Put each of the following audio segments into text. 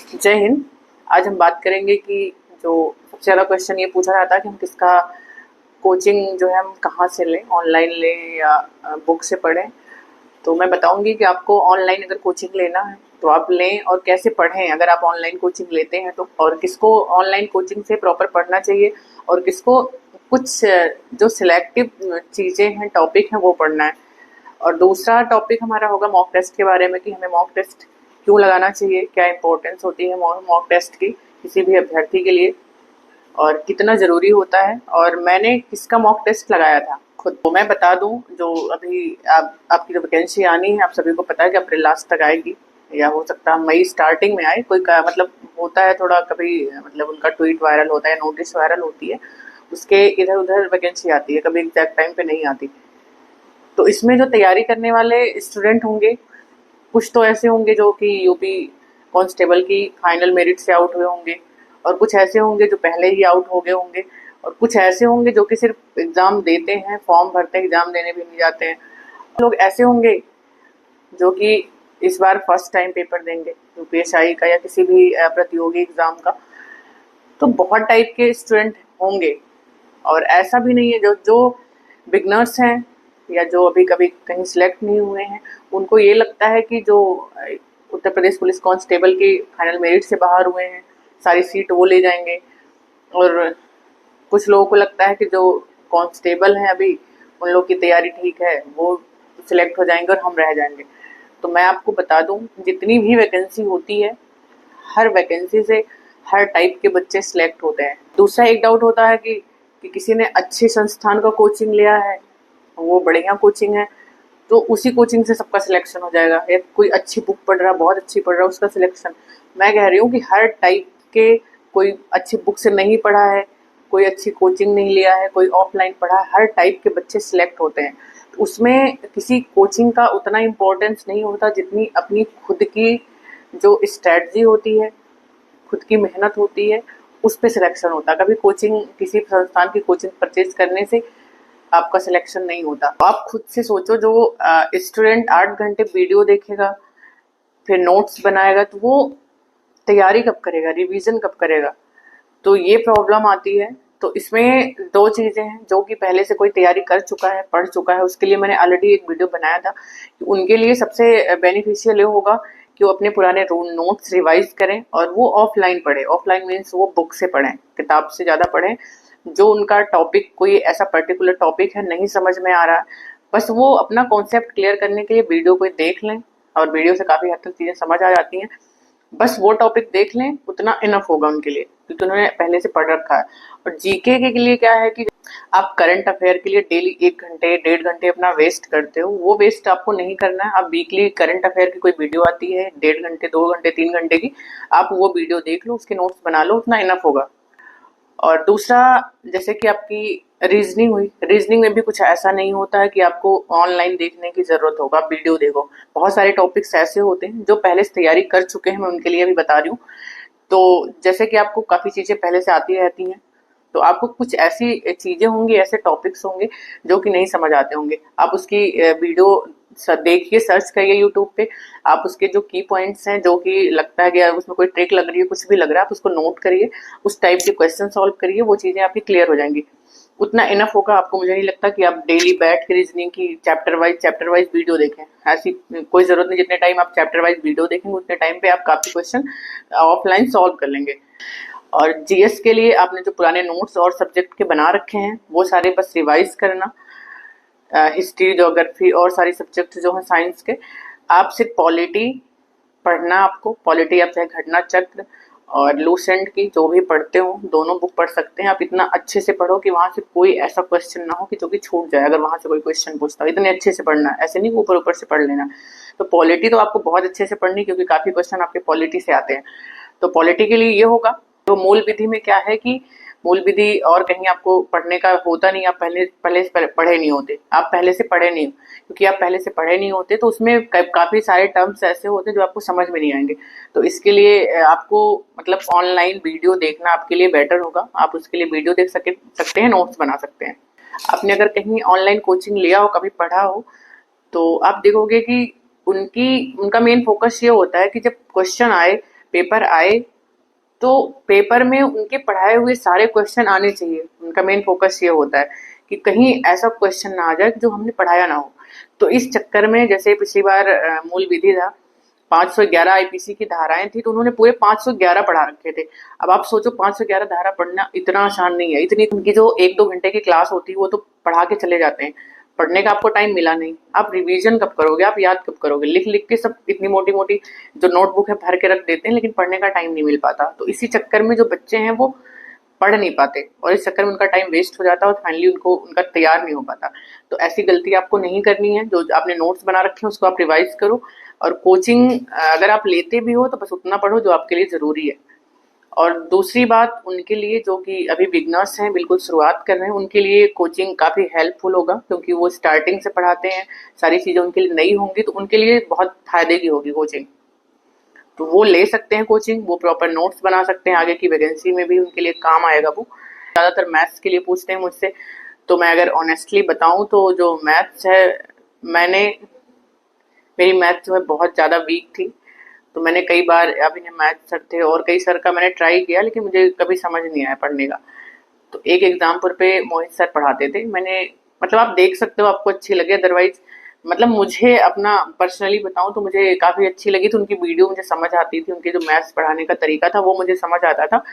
जय हिंद। आज हम बात करेंगे कि जो सबसे ज़्यादा क्वेश्चन ये पूछा जाता है कि हम किसका कोचिंग जो है हम कहाँ से लें, ऑनलाइन लें या बुक से पढ़ें। तो मैं बताऊंगी कि आपको ऑनलाइन अगर कोचिंग लेना है तो आप लें और कैसे पढ़ें अगर आप ऑनलाइन कोचिंग लेते हैं तो, और किसको ऑनलाइन कोचिंग से प्रॉपर पढ़ना चाहिए और किसको कुछ जो सिलेक्टिव चीज़ें हैं, टॉपिक हैं, वो पढ़ना है। और दूसरा टॉपिक हमारा होगा मॉक टेस्ट के बारे में कि हमें मॉक टेस्ट क्यों लगाना चाहिए, क्या इंपॉर्टेंस होती है मॉक टेस्ट की किसी भी अभ्यर्थी के लिए और कितना ज़रूरी होता है। और मैंने किसका मॉक टेस्ट लगाया था खुद, तो मैं बता दूं, जो अभी आपकी जो वैकेंसी आनी है आप सभी को पता है कि अप्रैल लास्ट तक आएगी या हो सकता है मई स्टार्टिंग में आए। कोई का मतलब होता है थोड़ा, कभी मतलब उनका ट्वीट वायरल होता है, नोटिस वायरल होती है, उसके इधर उधर वैकेंसी आती है, कभी एग्जैक्ट टाइम पे नहीं आती। तो इसमें जो तैयारी करने वाले स्टूडेंट होंगे, कुछ तो ऐसे होंगे जो कि यूपी कांस्टेबल की फाइनल मेरिट से आउट हुए होंगे और कुछ ऐसे होंगे जो पहले ही आउट हो गए होंगे और कुछ ऐसे होंगे जो कि सिर्फ एग्ज़ाम देते हैं, फॉर्म भरते हैं, एग्ज़ाम देने भी नहीं जाते हैं। लोग ऐसे होंगे जो कि इस बार फर्स्ट टाइम पेपर देंगे यूपीएसआई का या किसी भी प्रतियोगी एग्ज़ाम का। तो बहुत टाइप के स्टूडेंट होंगे और ऐसा भी नहीं है जो जो बिगनर्स हैं या जो अभी कभी कहीं सिलेक्ट नहीं हुए हैं, उनको ये लगता है कि जो उत्तर प्रदेश पुलिस कांस्टेबल की फाइनल मेरिट से बाहर हुए हैं सारी सीट वो ले जाएंगे। और कुछ लोगों को लगता है कि जो कांस्टेबल हैं अभी उन लोग की तैयारी ठीक है, वो सिलेक्ट हो जाएंगे और हम रह जाएंगे। तो मैं आपको बता दूं, जितनी भी वैकेंसी होती है हर वैकेंसी से हर टाइप के बच्चे सिलेक्ट होते हैं। दूसरा एक डाउट होता है कि किसी ने अच्छे संस्थान का कोचिंग लिया है, वो बढ़िया कोचिंग है, तो उसी कोचिंग से सबका सिलेक्शन हो जाएगा, या कोई अच्छी बुक पढ़ रहा, बहुत अच्छी पढ़ रहा, उसका सिलेक्शन। मैं कह रही हूँ कि हर टाइप के, कोई अच्छी बुक से नहीं पढ़ा है, कोई अच्छी कोचिंग नहीं लिया है, कोई ऑफलाइन पढ़ा है, हर टाइप के बच्चे सिलेक्ट होते हैं। तो उसमें किसी कोचिंग का उतना इम्पोर्टेंस नहीं होता जितनी अपनी खुद की जो स्ट्रेटजी होती है, खुद की मेहनत होती है, उस पे सिलेक्शन होता है। कभी कोचिंग, किसी संस्थान की कोचिंग परचेज करने से आपका सिलेक्शन नहीं होता। आप खुद से सोचो, जो स्टूडेंट 8 घंटे वीडियो देखेगा फिर नोट्स बनाएगा तो वो तैयारी कब करेगा, रिवीजन कब करेगा? तो ये प्रॉब्लम आती है। तो इसमें दो चीजें हैं, जो कि पहले से कोई तैयारी कर चुका है, पढ़ चुका है, उसके लिए मैंने ऑलरेडी एक वीडियो बनाया था कि उनके लिए सबसे बेनिफिशियल ये होगा कि वो अपने पुराने नोट्स रिवाइज करें और वो ऑफलाइन पढ़े। ऑफलाइन मीन्स वो बुक से पढ़ें, किताब से ज्यादा पढ़ें। जो उनका टॉपिक, कोई ऐसा पर्टिकुलर टॉपिक है नहीं समझ में आ रहा है, बस वो अपना कॉन्सेप्ट क्लियर करने के लिए वीडियो को देख लें और वीडियो से काफी हद तक चीजें समझ आ जाती हैं। बस वो टॉपिक देख लें, उतना इनफ होगा उनके लिए, क्योंकि उन्होंने पहले से पढ़ रखा है। और जीके के लिए क्या है कि आप करंट अफेयर के लिए डेली 1 घंटे 1.5 घंटे अपना वेस्ट करते हो, वो वेस्ट आपको नहीं करना है। आप वीकली करंट अफेयर की कोई वीडियो आती है 1.5 घंटे 2 घंटे 3 घंटे की, आप वो वीडियो देख लो, उसके नोट्स बना लो, उतना इनफ होगा। और दूसरा, जैसे कि आपकी रीजनिंग हुई, रीजनिंग में भी कुछ ऐसा नहीं होता है कि आपको ऑनलाइन देखने की जरूरत होगा, आप वीडियो देखो। बहुत सारे टॉपिक्स ऐसे होते हैं जो पहले से तैयारी कर चुके हैं, मैं उनके लिए भी बता रही हूँ। तो जैसे कि आपको काफी चीजें पहले से आती रहती हैं, तो आपको कुछ ऐसी चीजें होंगी, ऐसे टॉपिक्स होंगे जो कि नहीं समझ आते होंगे, आप उसकी वीडियो देखिए, सर्च करिए यूट्यूब पे। आप उसके जो की पॉइंट्स हैं, जो कि लगता है कि यार उसमें कोई ट्रिक लग रही है, कुछ भी लग रहा है, आप उसको नोट करिए, उस टाइप के क्वेश्चन सॉल्व करिए, वो चीजें आपकी क्लियर हो जाएंगी। उतना इनफ होगा आपको। मुझे नहीं लगता कि आप डेली बैठ के रीजनिंग की चैप्टर वाइज वीडियो देखें, ऐसी कोई जरूरत नहीं। जितने टाइम आप चैप्टर वाइज वीडियो देखेंगे उतने टाइम पे आप काफी क्वेश्चन ऑफलाइन सॉल्व कर लेंगे। और जीएस के लिए आपने जो पुराने नोट्स और सब्जेक्ट के बना रखे हैं वो सारे बस रिवाइज करना। हिस्ट्री, ज्योग्राफी और सारी सब्जेक्ट जो हैं साइंस के, आप सिर्फ पॉलिटी पढ़ना। आपको पॉलिटी, आप चाहे घटना चक्र और लूसेंट की जो भी पढ़ते हो, दोनों बुक पढ़ सकते हैं। आप इतना अच्छे से पढ़ो कि वहां से कोई ऐसा क्वेश्चन ना हो कि जो कि छूट जाए, अगर वहां से कोई क्वेश्चन पूछता हो। इतने अच्छे से पढ़ना है, ऐसे नहीं ऊपर ऊपर से पढ़ लेना। तो पॉलिटी तो आपको बहुत अच्छे से पढ़नी, क्योंकि काफी क्वेश्चन आपके पॉलिटी से आते हैं। तो पॉलिटी के लिए ये होगा। तो मूल विधि में क्या है कि मूल विधि और कहीं आपको पढ़ने का होता नहीं, आप पहले पहले से पढ़े नहीं होते, आप पहले से पढ़े नहीं हो। क्योंकि आप पहले से पढ़े नहीं होते तो उसमें काफी सारे टर्म्स ऐसे होते हैं जो आपको समझ में नहीं आएंगे। तो इसके लिए आपको मतलब ऑनलाइन वीडियो देखना आपके लिए बेटर होगा। आप उसके लिए वीडियो देख सकते हैं, नोट्स बना सकते हैं। आपने अगर कहीं ऑनलाइन कोचिंग लिया हो, कभी पढ़ा हो, तो आप देखोगे कि उनका मेन फोकस ये होता है कि जब क्वेश्चन आए पेपर आए तो पेपर में उनके पढ़ाए हुए सारे क्वेश्चन आने चाहिए। उनका मेन फोकस ये होता है कि कहीं ऐसा क्वेश्चन ना आ जाए जो हमने पढ़ाया ना हो। तो इस चक्कर में जैसे पिछली बार मूल विधि था, 511 आईपीसी की धाराएं थी, तो उन्होंने पूरे 511 पढ़ा रखे थे। अब आप सोचो 511 धारा पढ़ना इतना आसान नहीं है। इतनी उनकी जो 1-2 घंटे की क्लास होती है वो तो पढ़ा के चले जाते हैं। पढ़ने का आपको टाइम मिला नहीं, आप रिवीजन कब करोगे, आप याद कब करोगे? लिख लिख के सब इतनी मोटी मोटी जो नोटबुक है भर के रख देते हैं, लेकिन पढ़ने का टाइम नहीं मिल पाता। तो इसी चक्कर में जो बच्चे हैं वो पढ़ नहीं पाते और इस चक्कर में उनका टाइम वेस्ट हो जाता है और फाइनली उनको उनका तैयार नहीं हो पाता। तो ऐसी गलती आपको नहीं करनी है। जो आपने नोट्स बना रखे हैं उसको आप रिवाइज करो, और कोचिंग अगर आप लेते भी हो तो बस उतना पढ़ो जो आपके लिए ज़रूरी है। और दूसरी बात उनके लिए जो कि अभी बिगनर्स हैं, बिल्कुल शुरुआत कर रहे हैं, उनके लिए कोचिंग काफ़ी हेल्पफुल होगा, क्योंकि वो स्टार्टिंग से पढ़ाते हैं, सारी चीज़ें उनके लिए नई होंगी, तो उनके लिए बहुत फ़ायदे की होगी कोचिंग। तो वो ले सकते हैं कोचिंग, वो प्रॉपर नोट्स बना सकते हैं, आगे की वैकेंसी में भी उनके लिए काम आएगा वो। ज़्यादातर मैथ्स के लिए पूछते हैं मुझसे, तो मैं अगर ऑनेस्टली बताऊं तो जो मैथ्स है, मैंने मेरी मैथ जो है बहुत ज़्यादा वीक थी। तो मैंने कई बार, अभी मैथ सर थे और कई सर का मैंने ट्राई किया, लेकिन मुझे कभी समझ नहीं आया पढ़ने का। तो एक एग्जाम्पल पे मोहित सर पढ़ाते थे, मैंने मतलब आप देख सकते हो आपको अच्छी लगे, अदरवाइज मतलब मुझे अपना पर्सनली बताऊं तो मुझे काफ़ी अच्छी लगी थी। उनकी वीडियो मुझे समझ आती थी, उनके जो मैथ्स पढ़ाने का तरीका था वो मुझे समझ आता था।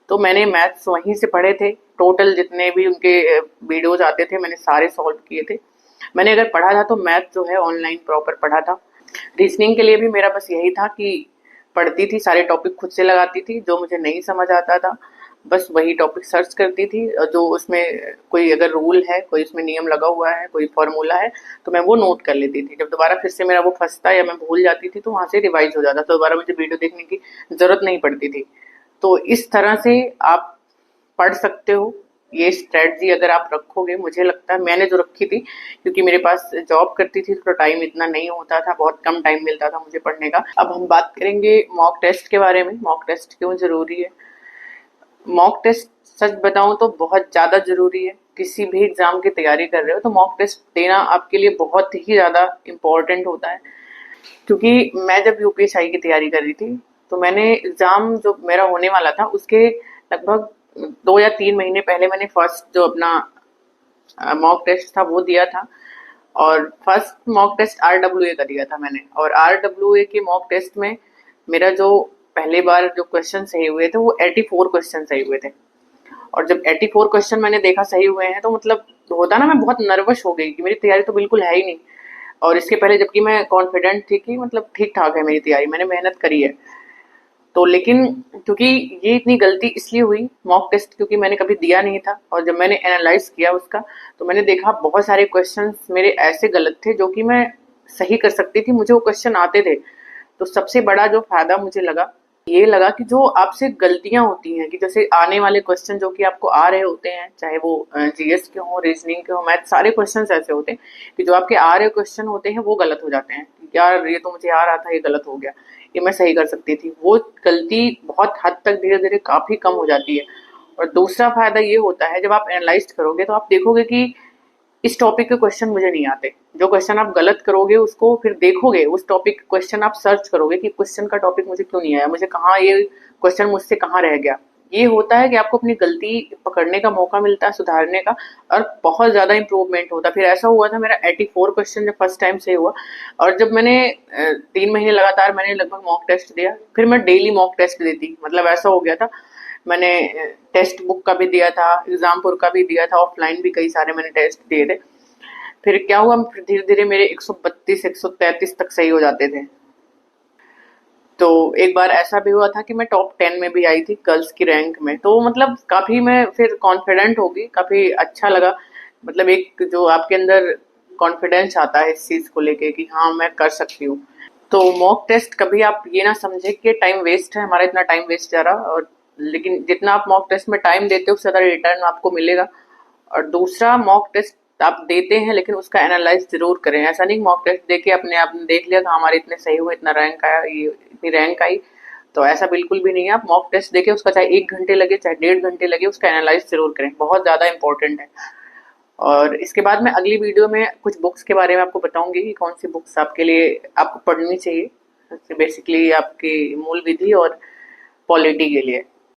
तो मैंने मैथ्स वहीं से पढ़े थे, टोटल जितने भी उनके वीडियोज आते थे मैंने सारे सॉल्व किए थे। मैंने अगर पढ़ा था तो मैथ जो है ऑनलाइन प्रॉपर पढ़ा था। रीजनिंग के लिए भी मेरा बस यही था कि पढ़ती थी, सारे टॉपिक खुद से लगाती थी, जो मुझे नहीं समझ आता था बस वही टॉपिक सर्च करती थी, और जो उसमें कोई अगर रूल है, कोई उसमें नियम लगा हुआ है, कोई फॉर्मूला है, तो मैं वो नोट कर लेती थी। जब दोबारा फिर से मेरा वो फंसता या मैं भूल जाती थी तो वहां से रिवाइज हो जाता, तो दोबारा मुझे वीडियो देखने की जरूरत नहीं पड़ती थी। तो इस तरह से आप पढ़ सकते हो। ये स्ट्रेटजी अगर आप रखोगे, मुझे लगता है मैंने जो रखी थी, क्योंकि मेरे पास जॉब करती थी तो टाइम इतना नहीं होता था, बहुत कम टाइम मिलता था मुझे पढ़ने का। अब हम बात करेंगे मॉक टेस्ट के बारे में। मॉक टेस्ट क्यों जरूरी है? मॉक टेस्ट सच बताऊं तो बहुत ज्यादा जरूरी है। किसी भी एग्जाम की तैयारी कर रहे हो तो मॉक टेस्ट देना आपके लिए बहुत ही ज्यादा इम्पोर्टेंट होता है। क्योंकि मैं जब यूपीएसआई की तैयारी कर रही थी तो मैंने एग्जाम जो मेरा होने वाला था उसके लगभग 2 या 3 महीने पहले मैंने फर्स्ट जो अपना मॉक टेस्ट था वो दिया था। और फर्स्ट मॉक टेस्ट आरडब्ल्यूए का दिया था मैंने, और आरडब्ल्यूए के मॉक टेस्ट में मेरा जो पहले बार जो क्वेश्चन सही हुए थे वो 84 क्वेश्चन सही हुए थे। और जब 84 क्वेश्चन मैंने देखा सही हुए हैं तो मतलब होता ना, मैं बहुत नर्वस हो गई कि मेरी तैयारी तो बिल्कुल है ही नहीं। और इसके पहले जबकि मैं कॉन्फिडेंट थी कि मतलब ठीक ठाक है मेरी तैयारी, मैंने मेहनत करी है। तो लेकिन क्योंकि ये इतनी गलती इसलिए हुई मॉक टेस्ट, क्योंकि मैंने कभी दिया नहीं था, और जब मैंने एनालाइज किया उसका तो मैंने देखा बहुत सारे क्वेश्चंस मेरे ऐसे गलत थे जो कि मैं सही कर सकती थी, मुझे वो क्वेश्चन आते थे। तो सबसे बड़ा जो फायदा मुझे लगा, ये लगा कि जो आपसे गलतियां होती हैं, कि जैसे आने वाले क्वेश्चन जो कि आपको आ रहे होते हैं, चाहे वो जीएस के हो, रीजनिंग के हो, मैथ, सारे क्वेश्चन ऐसे होते हैं कि जो आपके आ रहे क्वेश्चन होते हैं वो गलत हो जाते हैं। यार ये तो मुझे आ रहा था, ये गलत हो गया, ये मैं सही कर सकती थी। वो गलती बहुत हद तक धीरे धीरे काफी कम हो जाती है। और दूसरा फायदा ये होता है, जब आप एनालाइज करोगे तो आप देखोगे कि इस टॉपिक के क्वेश्चन मुझे नहीं आते। जो क्वेश्चन आप गलत करोगे उसको फिर देखोगे, उस टॉपिक क्वेश्चन आप सर्च करोगे कि क्वेश्चन का टॉपिक मुझे क्यों नहीं आया, मुझे कहाँ ये क्वेश्चन मुझसे कहाँ रह गया। ये होता है कि आपको अपनी गलती पकड़ने का मौका मिलता है, सुधारने का, और बहुत ज्यादा इंप्रूवमेंट होता है। फिर ऐसा हुआ था, मेरा 84 क्वेश्चन जब फर्स्ट टाइम से हुआ, और जब मैंने 3 महीने लगातार मैंने लगभग मॉक टेस्ट दिया, फिर मैं डेली मॉक टेस्ट देती, मतलब ऐसा हो गया था। मैंने टेक्स्ट बुक का भी दिया था, एग्जामपुर का भी दिया था, ऑफलाइन भी कई सारे मैंने टेस्ट दिए थे। फिर क्या हुआ, धीरे धीरे मेरे 132 133 तक सही हो जाते थे। तो एक बार ऐसा भी हुआ था कि मैं टॉप 10 में भी आई थी गर्ल्स की रैंक में। तो मतलब काफी मैं फिर कॉन्फिडेंट होगी, काफी अच्छा लगा। मतलब एक जो आपके अंदर कॉन्फिडेंस आता है इस चीज को लेके कि हाँ मैं कर सकती हूँ। तो मॉक टेस्ट कभी आप ये ना समझे कि टाइम वेस्ट है, हमारा इतना टाइम वेस्ट जा रहा, और लेकिन जितना आप मॉक टेस्ट में टाइम देते हो उससे ज्यादा रिटर्न आपको मिलेगा। और दूसरा, मॉक टेस्ट आप देते हैं लेकिन उसका एनालाइज जरूर करें। ऐसा नहीं मॉक टेस्ट देके अपने आप ने देख लिया कि हमारे इतने सही हुए, इतना रैंक आया, ये इतनी रैंक आई, तो ऐसा बिल्कुल भी नहीं है। आप मॉक टेस्ट देके उसका चाहे 1 घंटे लगे चाहे 1.5 घंटे लगे, उसका एनालाइज जरूर करें, बहुत ज्यादा इंपॉर्टेंट है। और इसके बाद मैं अगली वीडियो में कुछ बुक्स के बारे में आपको बताऊंगी कि कौन सी बुक्स आपके लिए आपको पढ़नी चाहिए। बेसिकली आपकी मूल विधि और पॉलिटी के लिए।